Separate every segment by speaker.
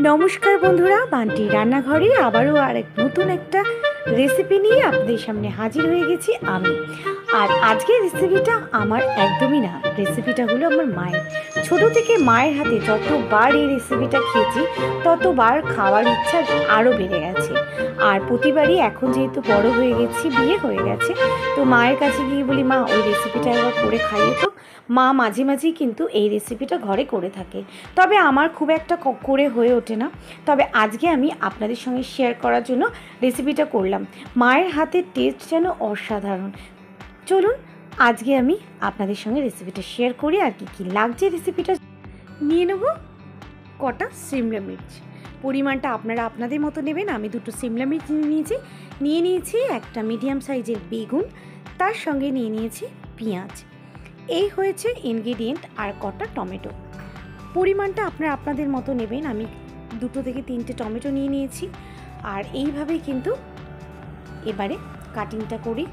Speaker 1: নমস্কার বন্ধুরা, বান্টি রান্নাঘরে আবারও আরেক নতুন একটা রেসিপি নিয়ে আপনাদের সামনে হাজির হয়ে গেছি আমি। আর আজকের রেসিপিটা আমার একদমই না, রেসিপিটা হলো আমার মায়ের। ছোট থেকে মায়ের হাতে যতবার এই রেসিপিটা খেয়েছি ততবার খাওয়ার ইচ্ছা আরও বেড়ে গেছে। আর প্রতিবারই এখন যেহেতু বড় হয়ে গেছি, বিয়ে হয়ে গেছে, তো মায়ের কাছে গিয়ে বলি, মা ওই রেসিপিটা একবার করে খাইয়ে তো। মা মাঝে মাঝেই কিন্তু এই রেসিপিটা ঘরে করে থাকে, তবে আমার খুব একটা করে হয়ে ওঠে না। তবে আজকে আমি আপনাদের সঙ্গে শেয়ার করার জন্য রেসিপিটা করলাম। মায়ের হাতের টেস্ট যেন অসাধারণ। চলুন আজকে আমি আপনাদের সঙ্গে রেসিপিটা শেয়ার করি। আর কি কী লাগছে রেসিপিটা নিয়ে নেব। কটা সিমলা মির্চ, পরিমাণটা আপনারা আপনাদের মতো নেবেন। আমি দুটো সিমলা মির্চ নিয়ে নিয়েছি একটা মিডিয়াম সাইজের বেগুন, তার সঙ্গে নিয়ে নিয়েছি পেঁয়াজ। এই হয়েছে ইনগ্রিডিয়েন্ট। আর কটা টমেটো, পরিমাণটা আপনারা আপনাদের মতো নেবেন। আমি 2 থেকে 3টে টমেটো নিয়ে নিয়েছি। আর এইভাবেই কিন্তু এবারে কাটিংটা করি।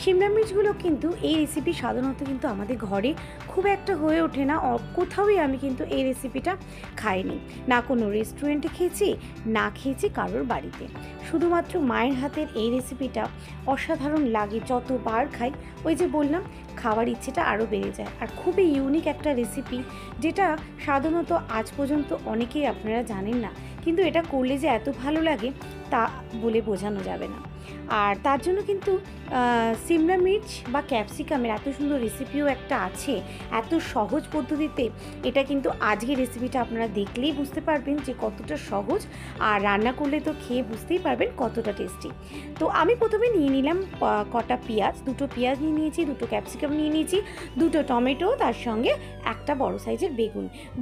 Speaker 1: সিমলা মির্চগুলো কিন্তু এই রেসিপি সাধারণত কিন্তু আমাদের ঘরে খুব একটা হয়ে ওঠে না, কোথাওই আমি কিন্তু এই রেসিপিটা খাইনি, না কোনো রেস্টুরেন্টে খেয়েছি, না খেয়েছি কারোর বাড়িতে। শুধুমাত্র মায়ের হাতের এই রেসিপিটা অসাধারণ লাগে, যতবার খাই ওই যে বললাম খাওয়ার ইচ্ছেটা আরও বেড়ে যায়। আর খুবই ইউনিক একটা রেসিপি, যেটা সাধারণত আজ পর্যন্ত অনেকেই আপনারা জানেন না, কিন্তু এটা করলে যে এত ভালো লাগে তা বলে বোঝানো যাবে না। আর তার জন্য কিন্তু সিমলা মির্চ বা ক্যাপসিকামের এত সুন্দর রেসিপিও একটা আছে, এত সহজ পদ্ধতিতে। এটা কিন্তু আজকের রেসিপিটা আপনারা দেখলেই বুঝতে পারবেন যে কতটা সহজ, আর রান্না করলে তো খেয়ে বুঝতেই পারবেন কতটা টেস্টি। তো আমি প্রথমে নিয়ে নিলাম কটা পেঁয়াজ, 2টো পেঁয়াজ নিয়ে নিয়েছি, 2টো ক্যাপসিকাম নিয়ে নিয়েছি, 2টো টমেটো, তার সঙ্গে একটা বড় সাইজের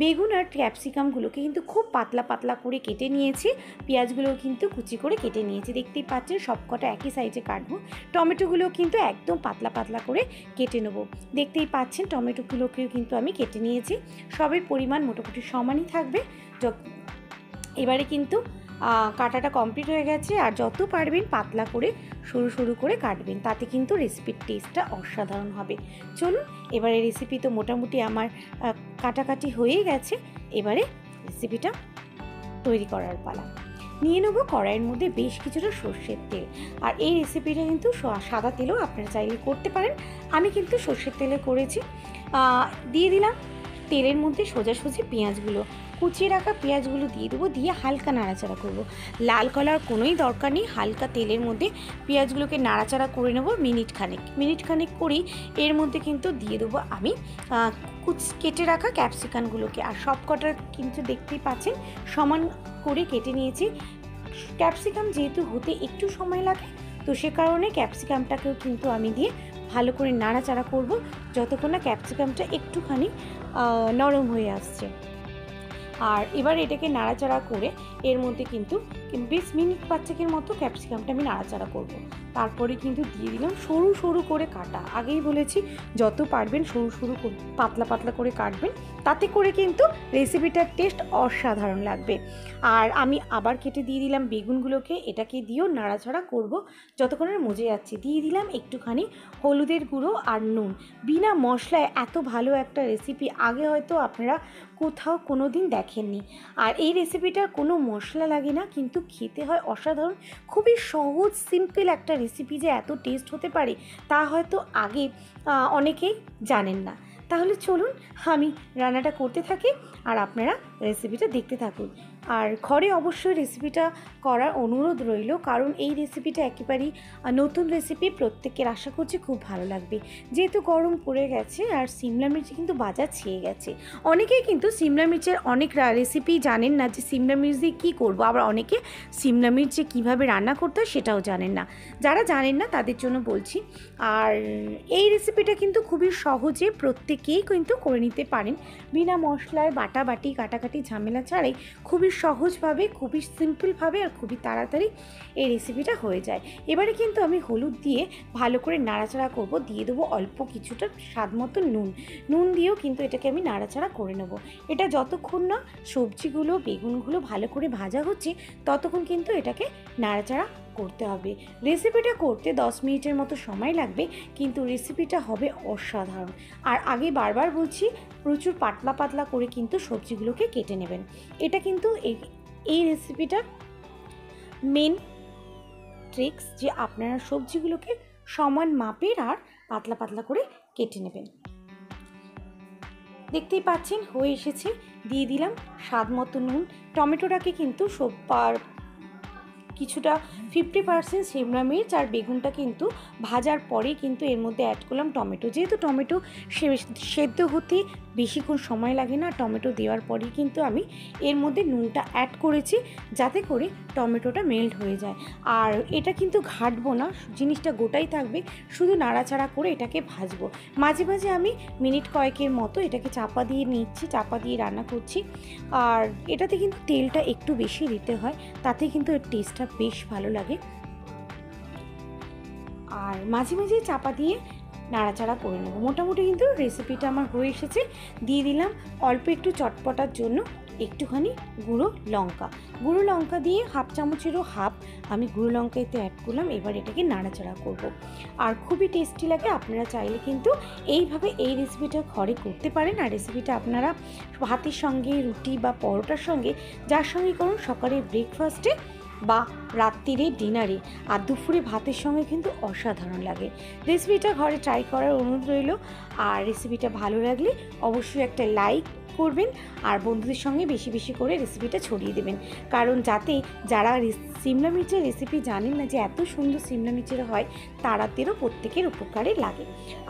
Speaker 1: বেগুন আর ক্যাপসিকামগুলোকে কিন্তু খুব পাতলা পাতলা করে কেটে নিয়েছি। পেঁয়াজগুলোও কিন্তু কুচি করে কেটে নিয়েছি, দেখতেই পাচ্ছেন সব কটা একই সাইজে কাটবো। টমেটোগুলো কিন্তু একদম পাতলা পাতলা করে কেটে নেবো, দেখতেই পাচ্ছেন টমেটোগুলোকেও কিন্তু আমি কেটে নিয়েছি। সবের পরিমাণ মোটামুটি সমানই থাকবে। এবারে কিন্তু কাটাটা কমপ্লিট হয়ে গেছে। আর যত পারবেন পাতলা করে সরু সরু করে কাটবেন, তাতে কিন্তু রেসিপির টেস্টটা অসাধারণ হবে। চলুন, এবারে রেসিপি তো মোটামুটি আমার কাটাকাটি হয়েই গেছে। এবারে রেসিপিটা তৈরি করার পালা। নিয়ে নেবো কড়াইয়ের মধ্যে বেশ কিছুটা সর্ষের তেল। আর এই রেসিপিটা কিন্তু সাদা তেলেও আপনারা চাইলে করতে পারেন, আমি কিন্তু সর্ষের তেলে করেছি। দিয়ে দিলাম তেলের মধ্যে সোজাসুজি পেঁয়াজগুলো, কুচিয়ে রাখা পেঁয়াজগুলো দিয়ে দেবো, দিয়ে হালকা নাড়াচাড়া করব। লাল করার কোনোই দরকার নেই, হালকা তেলের মধ্যে পেঁয়াজগুলোকে নাড়াচাড়া করে নেব মিনিট খানেক করেই। এর মধ্যে কিন্তু দিয়ে দেবো আমি কেটে রাখা ক্যাপসিকামগুলোকে। আর সব কটার কিন্তু দেখতেই পাচ্ছেন সমান করে কেটে নিয়েছি। ক্যাপসিকাম যেহেতু হতে একটু সময় লাগে, তো সে কারণে ক্যাপসিকামটাকেও কিন্তু আমি দিয়ে ভালো করে নাড়াচাড়া করব, যতক্ষণ না ক্যাপসিকামটা একটুখানি নরম হয়ে আসছে। আর এবার এটাকে নাড়াচাড়া করে এর মধ্যে কিন্তু 20 মিনিট পাঁচেকের মতো ক্যাপসিকামটা আমি নাড়াচাড়া করব। তারপরে কিন্তু দিয়ে দিলাম সরু সরু করে কাটা। আগেই বলেছি যত পারবেন সরু সরু পাতলা পাতলা করে কাটবেন, তাতে করে কিন্তু রেসিপিটার টেস্ট অসাধারণ লাগবে। আর আমি আবার কেটে দিয়ে দিলাম বেগুনগুলোকে, এটাকে দিয়েও নাড়াচাড়া করব যতক্ষণ মজে যাচ্ছে। দিয়ে দিলাম একটুখানি হলুদের গুঁড়ো আর নুন। বিনা মশলায় এত ভালো একটা রেসিপি আগে হয়তো আপনারা কোথাও কোনো দিন দেখেননি। আর এই রেসিপিটার কোনো মশলা লাগে না, কিন্তু খেতে হয় অসাধারণ। খুবই সহজ সিম্পল একটা রেসিপি যে এত টেস্ট হতে পারে তা হয়তো আগে অনেকেই জানেন না। তাহলে চলুন আমি রান্নাটা করতে থাকি আর আপনারা রেসিপিটা দেখতে থাকুন। আর ঘরে অবশ্যই রেসিপিটা করার অনুরোধ রইল, কারণ এই রেসিপিটা একেবারেই নতুন রেসিপি, প্রত্যেকের আশা করছি খুব ভালো লাগবে। যেহেতু গরম পড়ে গেছে আর সিমলা মির্চ কিন্তু বাজার ছেয়ে গেছে, অনেকেই কিন্তু সিমলা মির্চের অনেক রেসিপি জানেন না যে সিমলা মির্চ দিয়ে কী করবো, আবার অনেকে সিমলা মির্চে কীভাবে রান্না করতে হয় সেটাও জানেন না। যারা জানেন না তাদের জন্য বলছি। আর এই রেসিপিটা কিন্তু খুবই সহজে প্রত্যেকেই কিন্তু করে নিতে পারেন, বিনা মশলায় বাটাবাটি কাটাকাটি ঝামেলা ছাড়াই খুবই সহজভাবে, খুবই সিম্পলভাবে আর খুবই তাড়াতাড়ি এই রেসিপিটা হয়ে যায়। এবারে কিন্তু আমি হলুদ দিয়ে ভালো করে নাড়াচাড়া করব। দিয়ে দেবো অল্প কিছুটা স্বাদ মতো নুন দিয়েও কিন্তু এটাকে আমি নাড়াচাড়া করে নেব। এটা যতক্ষণ না সবজিগুলো বেগুনগুলো ভালো করে ভাজা হচ্ছে ততক্ষণ কিন্তু এটাকে নাড়াচাড়া করতে হবে। রেসিপিটা করতে 10 মিনিটের মতো সময় লাগবে, কিন্তু রেসিপিটা হবে অসাধারণ। আর আগে বারবার বলছি, প্রচুর পাতলা পাতলা করে কিন্তু সবজিগুলোকে কেটে নেবেন। এটা কিন্তু এই রেসিপিটার মেন ট্রিক্স, যে আপনারা সবজিগুলোকে সমান মাপের আর পাতলা পাতলা করে কেটে নেবেন। দেখতেই পাচ্ছেন হয়ে এসেছে। দিয়ে দিলাম স্বাদ মতো নুন। টমেটোটাকে কিন্তু কিছুটা 50% শিমলা মির্চ আর বেগুনটা কিন্তু ভাজার পরে কিন্তু এর মধ্যে অ্যাড করলাম টমেটো। যেহেতু টমেটো সেদ্ধ হতে বেশিক্ষণ সময় লাগে না, টমেটো দেওয়ার পরেই কিন্তু আমি এর মধ্যে নুনটা অ্যাড করেছি, যাতে করে টমেটোটা মেল্ট হয়ে যায়। আর এটা কিন্তু ঘাটবো না, জিনিসটা গোটাই থাকবে, শুধু নাড়াচাড়া করে এটাকে ভাজবো। মাঝে মাঝে আমি মিনিট কয়েকের মতো এটাকে চাপা দিয়ে নিচ্ছি, চাপা দিয়ে রান্না করছি। আর এটাতে কিন্তু তেলটা একটু বেশি দিতে হয়, তাতে কিন্তু এর টেস্টটা বেশ ভালো লাগে। আর মাঝে মাঝে চাপা দিয়ে নাড়াচাড়া করে নেব। মোটামুটি কিন্তু রেসিপিটা আমার হয়ে এসেছে। দিয়ে দিলাম অল্প একটু চটপটার জন্য একটুখানি গুঁড়ো লঙ্কা দিয়ে হাফ চামচেরও হাফ আমি গুঁড়ো লঙ্কা এতে অ্যাড করলাম। এবার এটাকে নাড়াচাড়া করব। আর খুবই টেস্টি লাগে। আপনারা চাইলে কিন্তু এইভাবে এই রেসিপিটা ঘরে করতে পারেন। আর রেসিপিটা আপনারা ভাতের সঙ্গে, রুটি বা পরোটার সঙ্গে, যার সঙ্গে করুন, সকালে ব্রেকফাস্টে বা রাত্রিরে ডিনারে আর দুপুরে ভাতের সঙ্গে কিন্তু অসাধারণ লাগে। রেসিপিটা ঘরে ট্রাই করার অনুরোধ রইল। আর রেসিপিটা ভালো লাগলে অবশ্যই একটা লাইক করবেন, আর বন্ধুদের সঙ্গে বেশি বেশি করে রেসিপিটা ছড়িয়ে দেবেন, কারণ যাতে যারা সিমলা মির্চের রেসিপি জানেন না যে এত সুন্দর সিমলা মির্চের হয়, তারাদেরও প্রত্যেকের উপকারে লাগে।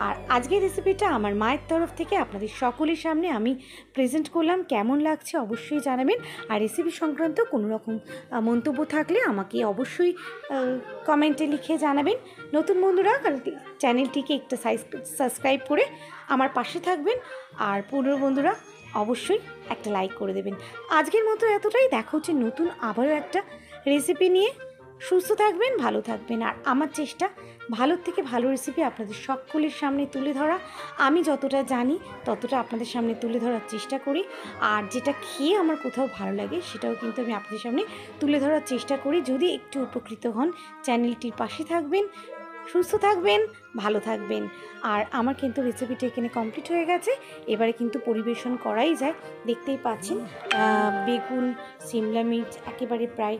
Speaker 1: আর আজকের রেসিপিটা আমার মায়ের তরফ থেকে আপনাদের সকলের সামনে আমি প্রেজেন্ট করলাম। কেমন লাগছে অবশ্যই জানাবেন। আর রেসিপি সংক্রান্ত কোনো রকম মন্তব্য থাকলে আমাকে অবশ্যই কমেন্টে লিখে জানাবেন। নতুন বন্ধুরা চ্যানেলটিকে একটু সাবস্ক্রাইব করে আমার পাশে থাকবেন। আর পুরনো বন্ধুরা অবশ্যই একটা লাইক করে দেবেন। আজকের মতো এতটাই। দেখা হচ্ছে নতুন আবারও একটা রেসিপি নিয়ে। সুস্থ থাকবেন, ভালো থাকবেন। আর আমার চেষ্টা ভালোর থেকে ভালো রেসিপি আপনাদের সকলের সামনে তুলে ধরা। আমি যতটা জানি ততটা আপনাদের সামনে তুলে ধরার চেষ্টা করি। আর যেটা খেয়ে আমার কোথাও ভালো লাগে সেটাও কিন্তু আমি আপনাদের সামনে তুলে ধরার চেষ্টা করি। যদি একটু উপকৃত হন, চ্যানেলটির পাশে থাকবেন, সুস্থ থাকবেন, ভালো থাকবেন। আর আমার কিন্তু রেসিপিটা এখানে কমপ্লিট হয়ে গেছে। এবারে কিন্তু পরিবেশন করাই যায়। দেখতেই পাচ্ছেন বেগুন, সিমলা মির্চ একেবারে প্রায়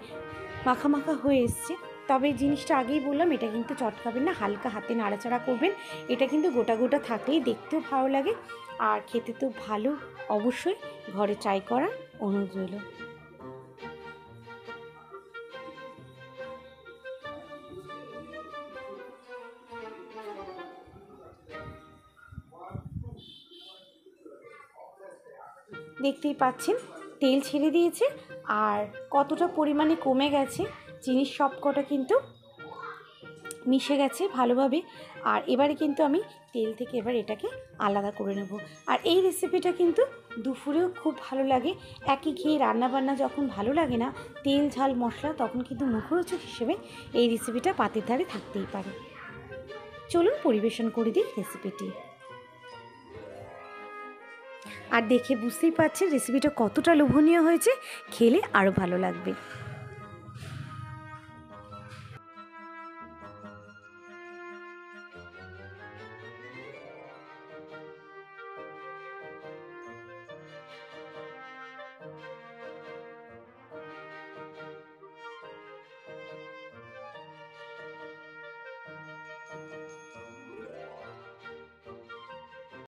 Speaker 1: মাখা মাখা হয়ে এসছে। তবে জিনিসটা আগেই বললাম, এটা কিন্তু চটকাবেন না, হালকা হাতে নাড়াচাড়া করবেন। এটা কিন্তু গোটা গোটা থাকলেই দেখতেও ভালো লাগে আর খেতে তো ভালো। অবশ্যই ঘরে ট্রাই করার অনুরোধ রইল। দেখতেই পাচ্ছেন তেল ছেড়ে দিয়েছে আর কতটা পরিমাণে কমে গেছে। জিনিস সব কটা কিন্তু মিশে গেছে ভালোভাবে। আর এবারে কিন্তু আমি তেল থেকে এবার এটাকে আলাদা করে নেব। আর এই রেসিপিটা কিন্তু দুপুরেও খুব ভালো লাগে। একই খেয়ে রান্নাবান্না যখন ভালো লাগে না, তেল ঝাল মশলা, তখন কিন্তু মুখরোচক হিসেবে এই রেসিপিটা পাতের ধারে থাকতেই পারে। চলুন পরিবেশন করে দিই রেসিপিটি। আর দেখে বুঝতেই পারছেন রেসিপিটা কতটা লোভনীয় হয়েছে, খেলে আরও ভালো লাগবে।